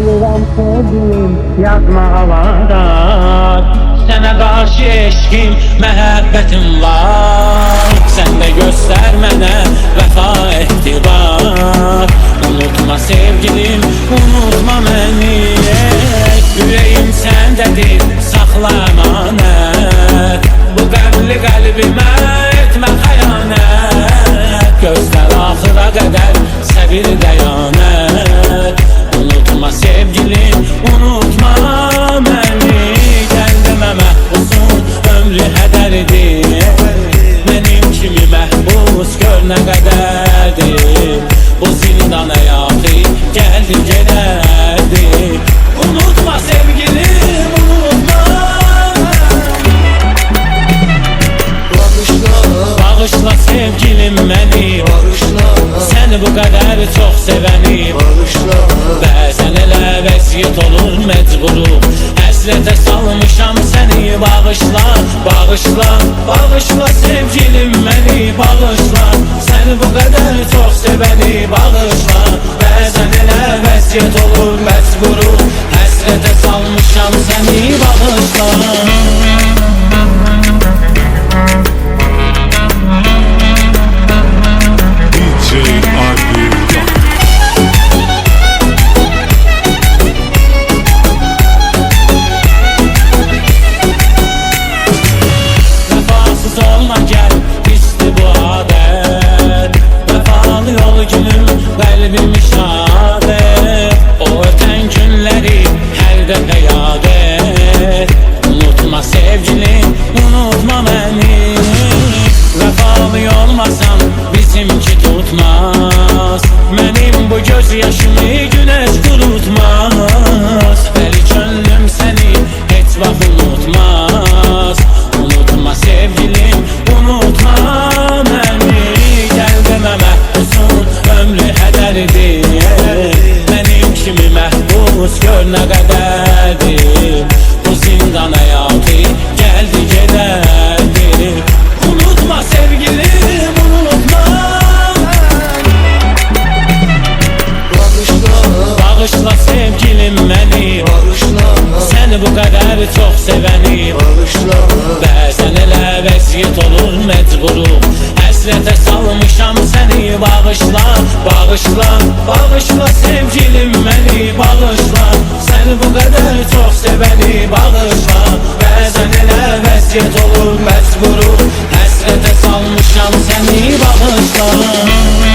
Ölürəm sevdiğim yazma havada. Sənə qarşı eşkim, məhəbbətim var. Sən də göstər mənə vəfa etibar. Unutma sevgilim, unutma məni. Ürəyim səndədir, saxla əmanət. Bu qəmli qəlbimə etmə xəyanət. Gözlər axıra qədər səbir dəyanət. Unutma sevgilim, unutma məni. Gəldimə məhbusun, ömrü hədərdir. Mənim kimi məhbus gör nə qədərdir. Bu zindan həyatı gəldi gedərdi. Unutma sevgilim, unutma. Bağışla sevgilim məni, səni bu qədər çox sevəni. Bəzən elə vəziyyət olur məcburum, həsrətə salmışam səni. Bağışla, bağışla, bağışla sevgilim məni. Bağışla, səni bu qədər çox sevəni. Bağışla, bəzən elə vəziyyət olur məcburum, həsrətə salmışam səni. Bağışla. Qəlbim işarət, o ötən günləri hər dəfə yad et. Unutma sevgilim, unutma məni. Vəfalı olmasam bizimki tutmaz. Mənim bu göz yaşımı günəş qurutmaz. Bəli könlüm səni heç vaxt unutmaz. Unutma sevgilim, unutma məni. Qəlbimə məhbusun, ömrü hədərdir. Mənim kimi məhbus gör nə qədərdir. Bu zindan həyatı gəldi gedərdi. Unutma sevgilim, unutma. Bağışla sevgilim məni, səni bu qədər çox sevəni. Bəzən elə vəziyyət olur məcburum, həsrətə salmışam səni. Bağışla, bağışla, bağışla sevgilim məni. Bağışla, səni bu qədər çox sevəni. Bağışla, bəzən elə vəziyyət olur məcburum, həsrətə salmışam səni. Bağışla.